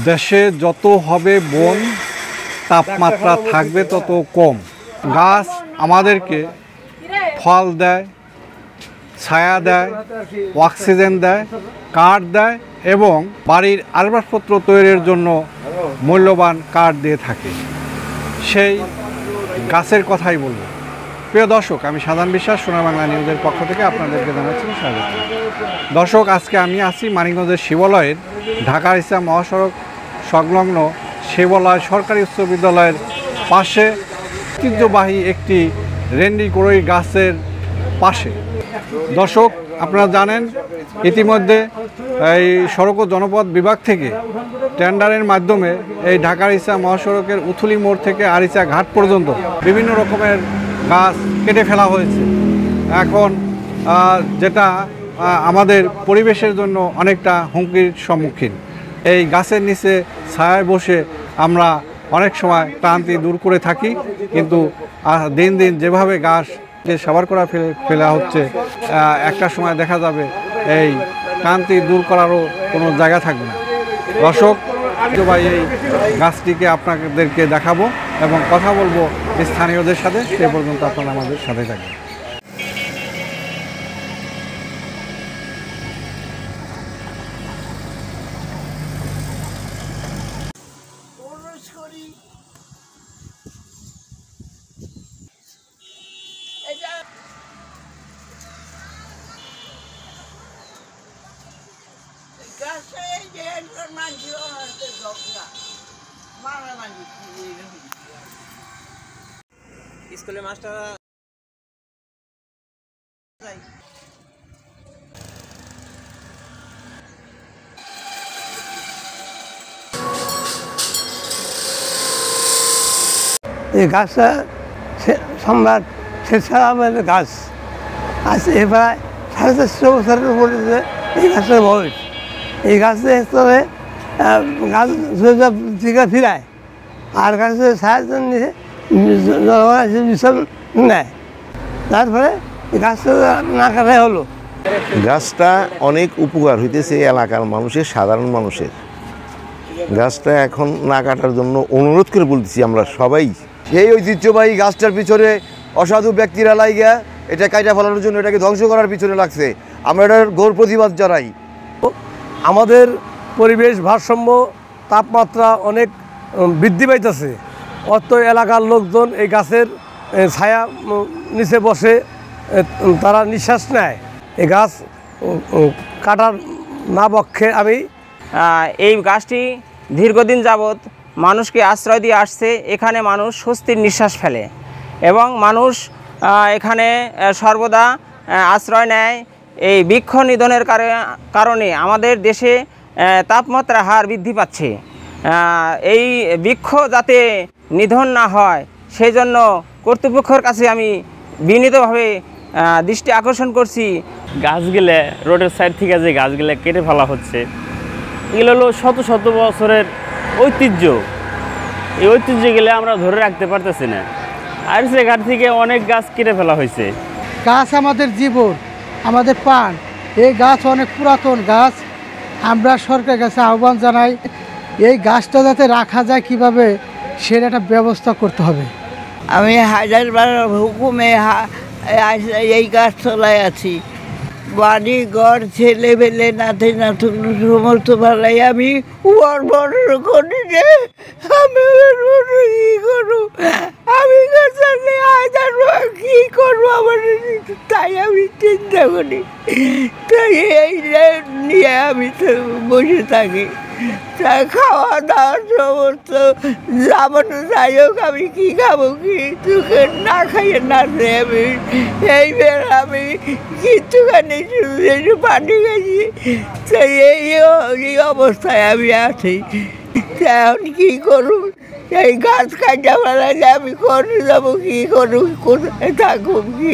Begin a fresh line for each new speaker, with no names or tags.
দেশে যত হবে বন, তাপমাত্রা থাকবে তত কম। গাছ আমাদেরকে ফল দেয়, ছায়া দেয়, অক্সিজেন দেয়, কাঠ দেয় এবং বাড়ির আসবাবপত্র তৈরির জন্য মূল্যবান কাঠ দিয়ে থাকে। সেই গাছের কথাই বলব। প্রিয় দর্শক, আমি সাধারণ বিশ্বাস, সোনার বাংলা নিউজের পক্ষ থেকে আপনাদেরকে জানাচ্ছি স্বাগত। দর্শক, আজকে আমি আছি মানিকগঞ্জের শিবালয়ের ঢাকা ইসলাম মহাসড়ক সংলগ্ন শিবালয় সরকারি উচ্চ বিদ্যালয়ের পাশে ঐতিহ্যবাহী একটি রেন্ডি কড়ই গাছের পাশে। দর্শক, আপনারা জানেন ইতিমধ্যে এই সড়ক ও জনপথ বিভাগ থেকে টেন্ডারের মাধ্যমে এই ঢাকা ইসলাম মহাসড়কের উথুলি মোড় থেকে আরিচা ঘাট পর্যন্ত বিভিন্ন রকমের গাছ কেটে ফেলা হয়েছে। এখন যেটা আমাদের পরিবেশের জন্য অনেকটা হুমকির সম্মুখীন। এই গাছের নিচে ছায়ায় বসে আমরা অনেক সময় ক্লান্তি দূর করে থাকি, কিন্তু দিন দিন যেভাবে গাছকে সাবার করা ফেলা হচ্ছে, একটা সময় দেখা যাবে এই ক্লান্তি দূর করারও কোনো জায়গা থাকবে না। দর্শক, ভাই এই গাছটিকে আপনাদেরকে দেখাবো এবং কথা বলবো স্থানীয়দের সাথে। সে পর্যন্ত আপনারা আমাদের সাথে থাকবেন।
স্কুলের মাস্টার
এই গাছটা সম্রাট শেরশাহ গাছ আছে, প্রায় 450 বছরের উপরে এই গাছের বয়স। এই গাছের স্তরে গাছ থেকে ফিরায় আর গাছের সাহায্য নিয়ে বিষণ নেয়, তারপরে গাছটা না কাটাই হলো।
গাছটা অনেক উপকার হইতেছে এলাকার মানুষের, সাধারণ মানুষের। গাছটা এখন না কাটার জন্য অনুরোধ করে বলতেছি আমরা সবাই।
এই ঐতিহ্যবাহী গাছটার পিছনে অসাধু ব্যক্তিরা লাইগা এটা কাটা ফেলানোর জন্য, এটাকে ধ্বংস করার পিছনে লাগছে। আমরা এটার ঘোর প্রতিবাদ জানাই।
আমাদের পরিবেশ ভারসাম্য, তাপমাত্রা অনেক বৃদ্ধি পাইতেছে। অত এলাকার লোকজন এই গাছের ছায়া নিচে বসে তারা নিঃশ্বাস নেয়। এই গাছ কাটার না পক্ষে আমি।
এই গাছটি দীর্ঘদিন যাবৎ মানুষকে আশ্রয় দিয়ে আসছে। এখানে মানুষ স্বস্তির নিঃশ্বাস ফেলে এবং মানুষ এখানে সর্বদা আশ্রয় নেয়। এই বৃক্ষ নিধনের কারণে আমাদের দেশে তাপমাত্রার হার বৃদ্ধি পাচ্ছে। এই বৃক্ষ যাতে নিধন না হয় সেই জন্য কর্তৃপক্ষের কাছে আমি বিনীতভাবে দৃষ্টি আকর্ষণ করছি।
গাছগুলো রোডের সাইড থেকে যে গাছগুলো কেটে ফেলা হচ্ছে, এগুলো হলো শত শত বছরের ঐতিহ্য। এই ঐতিহ্যগুলো আমরা ধরে রাখতে পারতেছি না, আর সে ঘাট থেকে অনেক গাছ কেটে ফেলা হয়েছে।
গাছ আমাদের জীবন, আমাদের প্রাণ। এই গাছ অনেক পুরাতন গাছ। আমরা সরকারের কাছে আহ্বান জানাই, এই গাছটা যাতে রাখা যায় কিভাবে সেটা একটা ব্যবস্থা করতে হবে।
আমি হাজারবার হুকুমে এই গাছ তলায় আছি। বাড়ি ঘর ছেলে পেলে নাতি নাতুন সমস্ত ভালাই আমি বড় করি যে আমি কি করবো, আমি হাজারবার কি করবো আমার, তাই আমি চিন্তা করি। তাই এই নিয়ে আমি তো বসে থাকি। তা খাওয়া দাওয়ার সমস্ত যাবো না, যাই হোক আমি কী খাবো, কি চোখে না খাইয়ে না আমি এই বের আমি কিচ্ছুখানি শুধু একটু পানি খাইছি। তাই এই অবস্থায় আমি আছি। এখন কী করুন, এই গাছ কাটা ফেলালে আমি করে যাবো, কী করুন, কোথায় থাকুন, কী